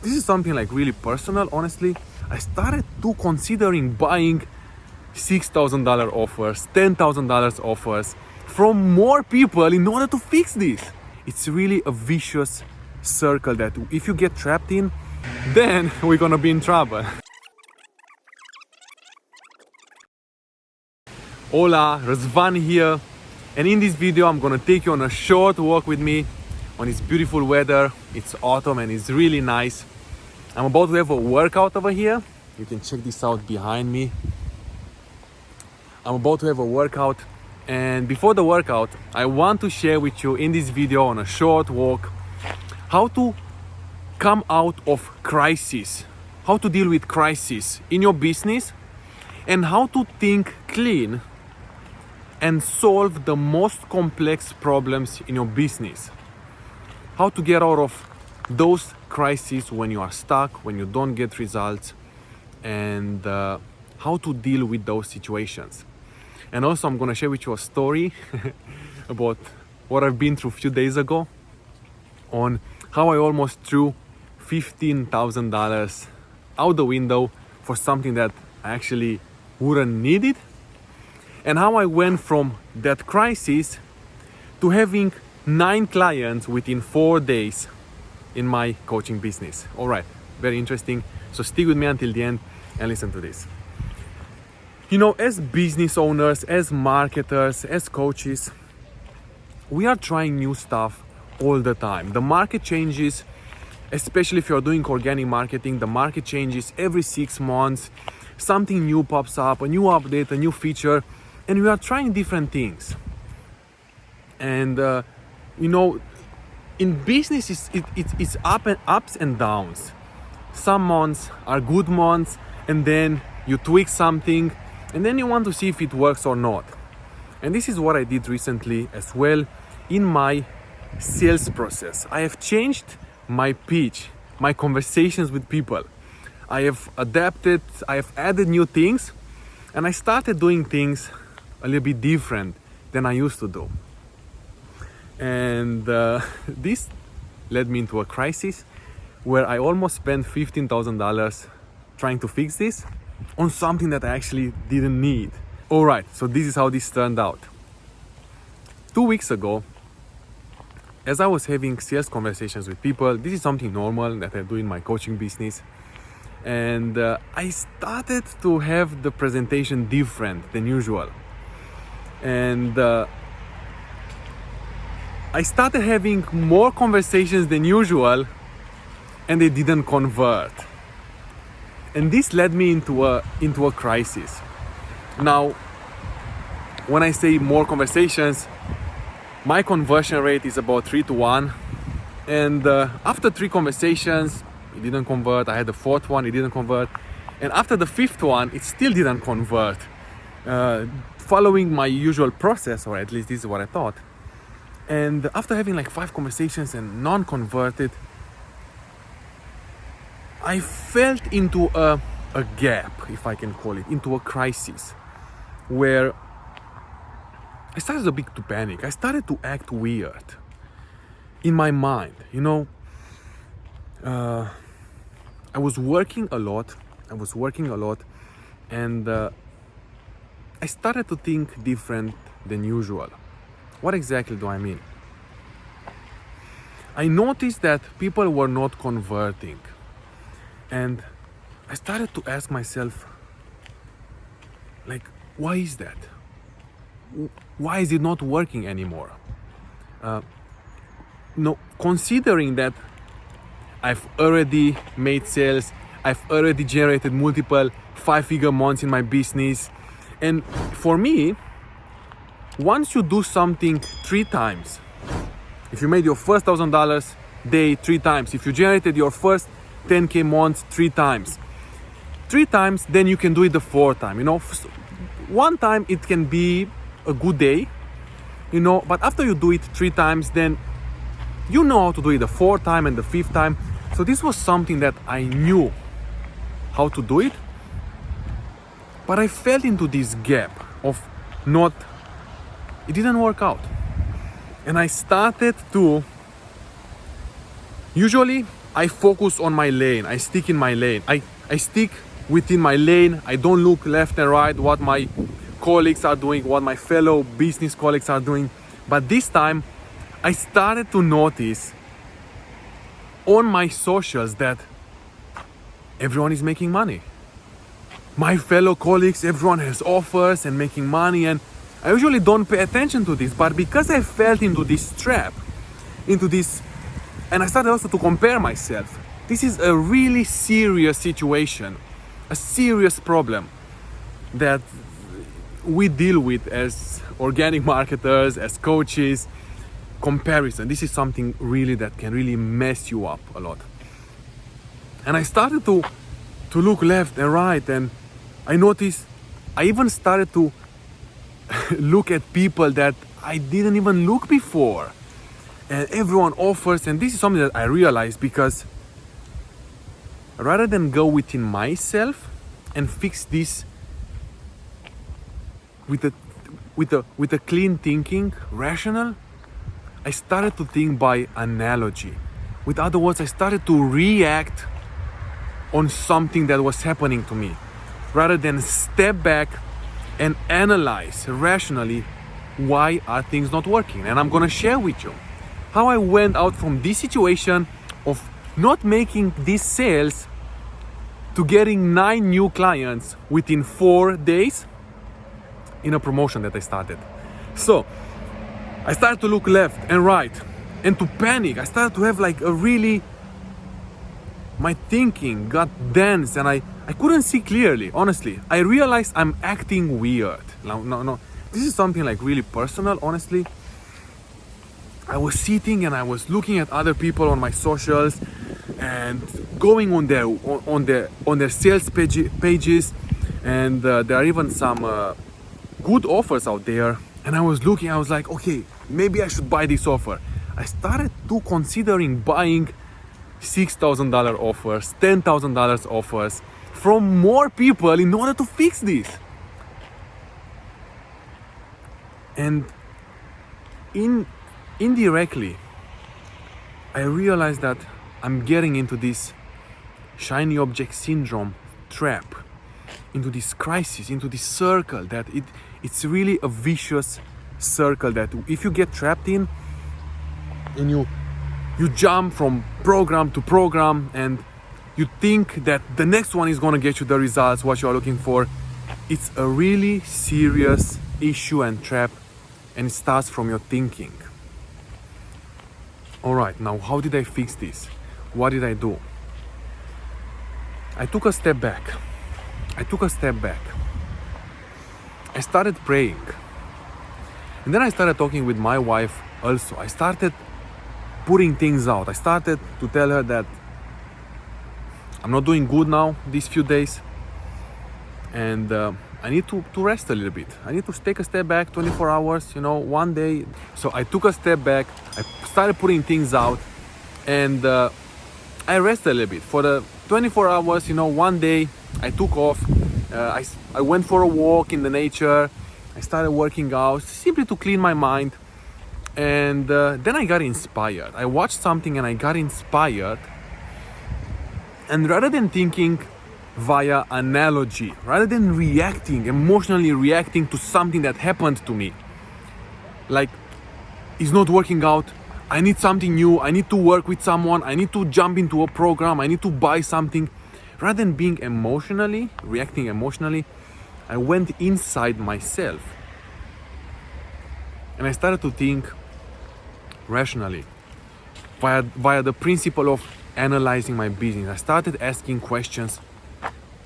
this is something like really personal, honestly. I started to considering buying $6,000 offers, $10,000 offers from more people in order to fix this. It's really a vicious circle that if you get trapped in, then we're gonna be in trouble. Hola, Razvan here, and in this video I'm gonna take you on a short walk with me on this beautiful weather. It's autumn and it's really nice. I'm about to have a workout over here. You can check this out behind me. I'm about to have a workout, and before the workout I want to share with you in this video on a short walk how to come out of crisis, how to deal with crisis in your business, and how to think clean and solve the most complex problems in your business. How to get out of those crises when you are stuck, when you don't get results, and how to deal with those situations. And also I'm gonna share with you a story about what I've been through a few days ago on how I almost threw $15,000 out the window for something that I actually wouldn't need it, and how I went from that crisis to having 9 clients within 4 days in my coaching business. All right, very interesting. So stick with me until the end and listen to this. You know, as business owners, as marketers, as coaches, we are trying new stuff all the time. The market changes, especially if you're doing organic marketing. The market changes every 6 months. Something new pops up, a new update, a new feature, and we are trying different things. And you know, in business it's ups and downs. Some months are good months, and then you tweak something, and then you want to see if it works or not. And this is what I did recently as well in my sales process. I have changed my pitch, my conversations with people. I have adapted, I have added new things, and I started doing things a little bit different than I used to do. And this led me into a crisis where I almost spent $15,000 trying to fix this on something that I actually didn't need. All right, so this is how this turned out. 2 weeks ago, as I was having sales conversations with people, this is something normal that I do in my coaching business, and I started to have the presentation different than usual. And I started having more conversations than usual, and they didn't convert. And this led me into a crisis. Now, when I say more conversations, my conversion rate is about 3-to-1. And after 3 conversations, it didn't convert. I had the 4th one, it didn't convert. And after the 5th one, it still didn't convert. Following my usual process, or at least this is what I thought. And after having like 5 conversations and none converted, I felt into a gap, if I can call it, into a crisis, where I started a bit to panic. I started to act weird in my mind. You know, I was working a lot, and I started to think different than usual. What exactly do I mean? I noticed that people were not converting, and I started to ask myself, like, why is that? Why is it not working anymore? Considering that I've already made sales, I've already generated multiple 5-figure months in my business, and for me, once you do something 3 times, if you made your first $1,000 day 3 times, if you generated your first 10K months 3 times, then you can do it the 4th time. You know, one time it can be a good day, you know, but after you do it 3 times, then you know how to do it the 4th time and the 5th time. So this was something that I knew how to do it, but I fell into this gap of it didn't work out. And I started to, usually I focus on my lane. I stick in my lane. I stick within my lane. I don't look left and right what my colleagues are doing, what my fellow business colleagues are doing. But this time I started to notice on my socials that everyone is making money. My fellow colleagues, everyone has offers and making money, and I usually don't pay attention to this, but because I fell into this trap, and I started also to compare myself. This is a really serious situation, a serious problem that we deal with as organic marketers, as coaches. Comparison. This is something really that can really mess you up a lot. And I started to look left and right, and I noticed I even started to look at people that I didn't even look before. And everyone offers, and this is something that I realized, because rather than go within myself and fix this with a clean thinking, rational, I started to think by analogy. With other words, I started to react on something that was happening to me, rather than step back and analyze rationally why are things not working. And I'm gonna share with you how I went out from this situation of not making these sales to getting 9 new clients within 4 days in a promotion that I started. So I started to look left and right and to panic. I started to have like a really, my thinking got dense and I couldn't see clearly, honestly. I realized I'm acting weird. No, this is something like really personal, honestly. I was sitting and I was looking at other people on my socials and going on their sales pages, and there are even some good offers out there. And I was looking, I was like, okay, maybe I should buy this offer. I started to considering buying $6,000 offers, $10,000 offers from more people in order to fix this. And indirectly, I realized that I'm getting into this shiny object syndrome trap, into this crisis, into this circle that it's really a vicious circle that if you get trapped in and you jump from program to program and you think that the next one is going to get you the results what you are looking for, it's a really serious issue and trap, and it starts from your thinking. Alright, now how did I fix this? What did I do? I took a step back. I started praying. And then I started talking with my wife also. I started putting things out. I started to tell her that I'm not doing good now these few days. And I need to rest a little bit. I need to take a step back, 24 hours, one day. So I took a step back. I started putting things out. And I rested a little bit. For the 24 hours, one day I took off. I went for a walk in the nature. I started working out simply to clean my mind. And then I got inspired. I watched something and I got inspired. And rather than thinking via analogy, rather than emotionally reacting to something that happened to me, like, it's not working out, I need something new, I need to work with someone, I need to jump into a program, I need to buy something. Rather than reacting emotionally, I went inside myself and I started to think rationally via the principle of analyzing my business. I started asking questions.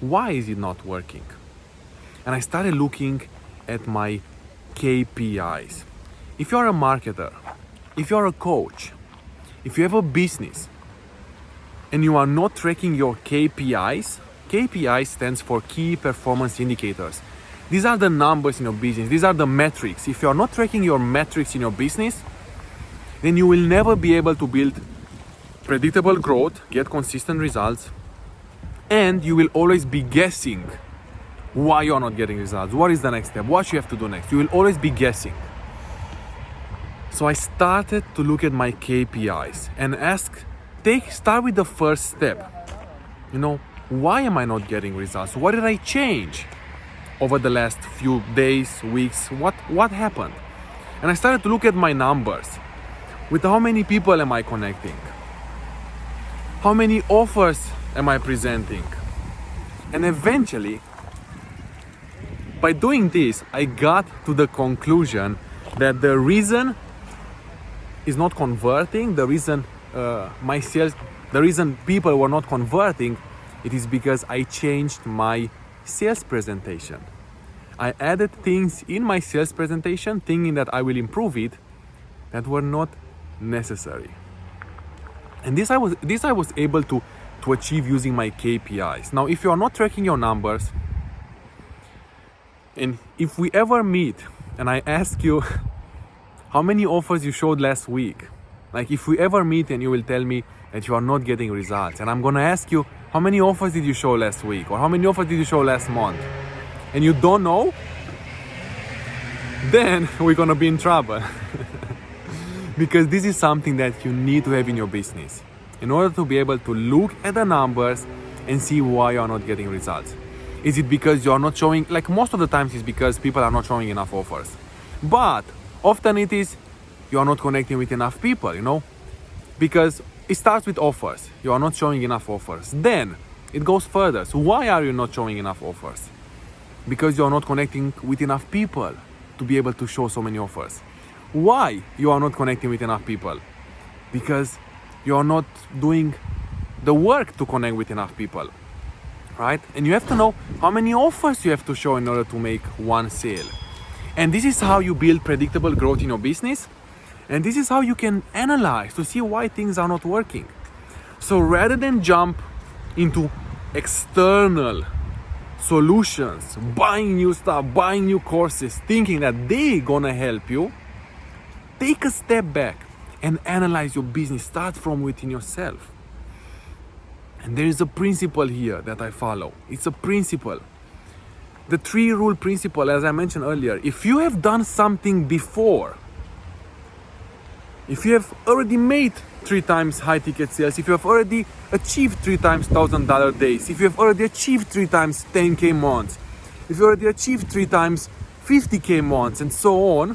Why is it not working? And I started looking at my KPIs. If you're a marketer, if you're a coach, if you have a business and you are not tracking your KPIs, KPI stands for key performance indicators. These are the numbers in your business. These are the metrics. If you're not tracking your metrics in your business, then you will never be able to build predictable growth, get consistent results, and you will always be guessing why you're not getting results. What is the next step? What you have to do next? You will always be guessing. So I started to look at my KPIs and ask start with the first step. Why am I not getting results? What did I change over the last few days, weeks? What happened? And I started to look at my numbers. With how many people am I connecting? How many offers am I presenting? And eventually, by doing this, I got to the conclusion that the reason is not converting, the reason people were not converting, it is because I changed my sales presentation. I added things in my sales presentation thinking that I will improve it that were not necessary. And this I was able to achieve using my KPIs. Now, if you are not tracking your numbers, and if we ever meet and I ask you how many offers you showed last week, like if we ever meet and you will tell me that you are not getting results, and I'm gonna ask you how many offers did you show last week or how many offers did you show last month, and you don't know, then we're gonna be in trouble. Because this is something that you need to have in your business in order to be able to look at the numbers and see why you are not getting results. Is it because you are not showing, like most of the times it's because people are not showing enough offers. But often it is you are not connecting with enough people, because it starts with offers. You are not showing enough offers. Then it goes further. So why are you not showing enough offers? Because you are not connecting with enough people to be able to show so many offers. Why you are not connecting with enough people? Because you are not doing the work to connect with enough people, right? And you have to know how many offers you have to show in order to make one sale. And this is how you build predictable growth in your business. And this is how you can analyze to see why things are not working. So rather than jump into external solutions, buying new stuff, buying new courses, thinking that they're gonna help you, take a step back and analyze your business. Start from within yourself. And there is a principle here that I follow. It's a principle. The 3-rule principle, as I mentioned earlier, if you have done something before, if you have already made 3 times high ticket sales, if you have already achieved 3 times $1,000 days, if you have already achieved 3 times 10K months, if you already achieved 3 times 50K months, and so on,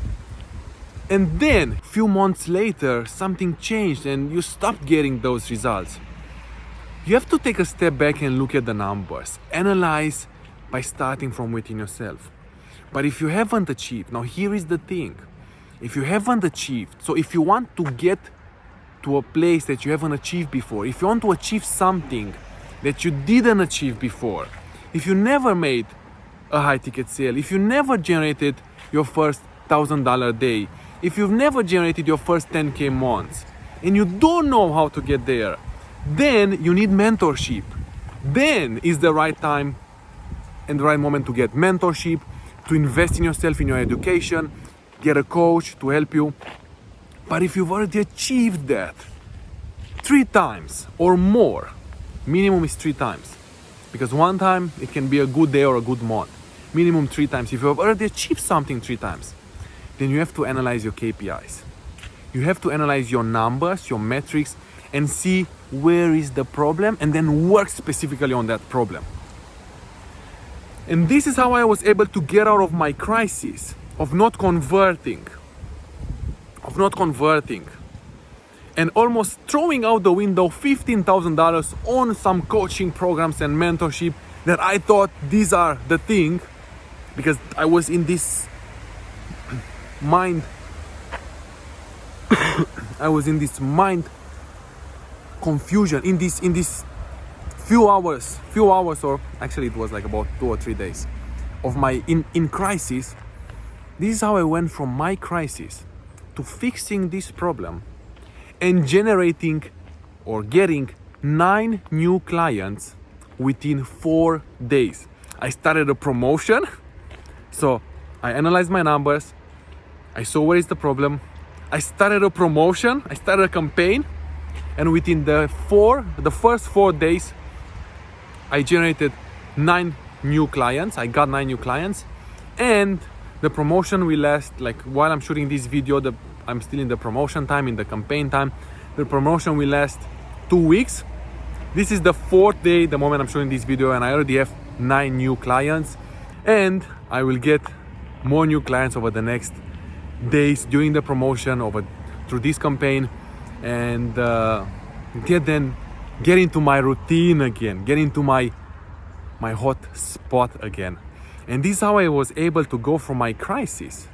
and then a few months later something changed and you stopped getting those results, you have to take a step back and look at the numbers. Analyze by starting from within yourself. But if you haven't achieved, now here is the thing. If you haven't achieved, so if you want to get to a place that you haven't achieved before, if you want to achieve something that you didn't achieve before, if you never made a high ticket sale, if you never generated your first $1,000 day, if you've never generated your first 10K months, and you don't know how to get there, then you need mentorship. Then is the right time and the right moment to get mentorship, to invest in yourself, in your education, get a coach to help you. But if you've already achieved that 3 times or more, minimum is 3 times, because 1 time it can be a good day or a good month. Minimum 3 times. If you have already achieved something 3 times, then you have to analyze your KPIs. You have to analyze your numbers, your metrics, and see where is the problem, and then work specifically on that problem. And this is how I was able to get out of my crisis of not converting, and almost throwing out the window $15,000 on some coaching programs and mentorship that I thought these are the thing, because I was in this mind confusion, in this few hours, or actually it was like about 2 or 3 days of my in crisis. This is how I went from my crisis to fixing this problem and generating or getting 9 new clients within 4 days. I started a promotion, so I analyzed my numbers, I saw where is the problem, I started a promotion, I started a campaign, and within the first 4 days, I generated 9 new clients. I got 9 new clients, and the promotion will last, like while I'm shooting this video, I'm still in the promotion time, in the campaign time. The promotion will last 2 weeks. This is the 4th day, the moment I'm showing this video, and I already have 9 new clients, and I will get more new clients over the next days during the promotion through this campaign, and get into my routine again, get into my hot spot again. And this is how I was able to go from my crisis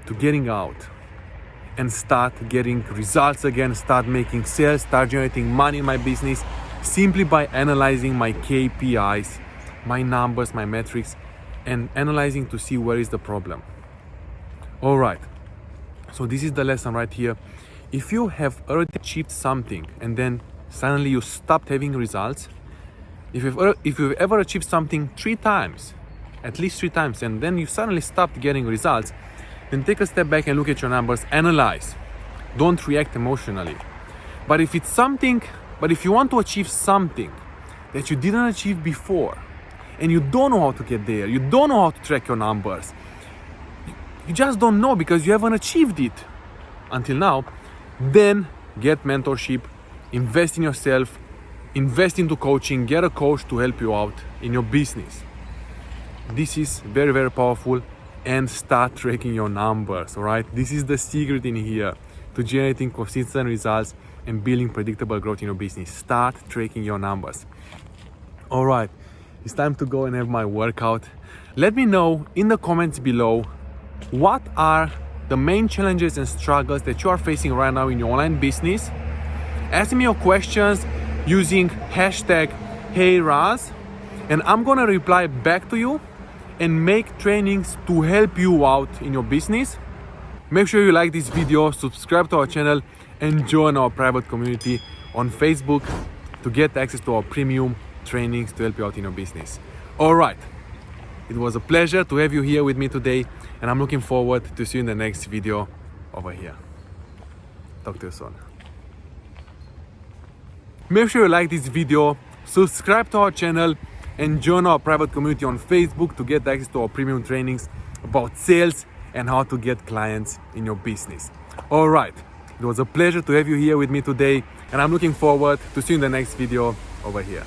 to getting out and start getting results again, start making sales, start generating money in my business, simply by analyzing my KPIs, my numbers, my metrics, and analyzing to see where is the problem. All right, so this is the lesson right here. If you have already achieved something and then suddenly you stopped having results, if you've ever achieved something 3 times, at least 3 times, and then you suddenly stopped getting results, then take a step back and look at your numbers, analyze. Don't react emotionally. But if you want to achieve something that you didn't achieve before, and you don't know how to get there, you don't know how to track your numbers, you just don't know because you haven't achieved it until now, then get mentorship, invest in yourself, invest into coaching, get a coach to help you out in your business. This is very, very powerful, and start tracking your numbers, all right? This is the secret in here to generating consistent results and building predictable growth in your business. Start tracking your numbers. All right, it's time to go and have my workout. Let me know in the comments below, what are the main challenges and struggles that you are facing right now in your online business? Ask me your questions using hashtag #HeyRaz, and I'm gonna reply back to you and make trainings to help you out in your business. Make sure you like this video, subscribe to our channel, and join our private community on Facebook to get access to our premium trainings to help you out in your business. All right, it was a pleasure to have you here with me today, and I'm looking forward to see you in the next video over here. Talk to you soon. Make sure you like this video, subscribe to our channel, and join our private community on Facebook to get access to our premium trainings about sales and how to get clients in your business. All right, it was a pleasure to have you here with me today, and I'm looking forward to seeing you in the next video over here.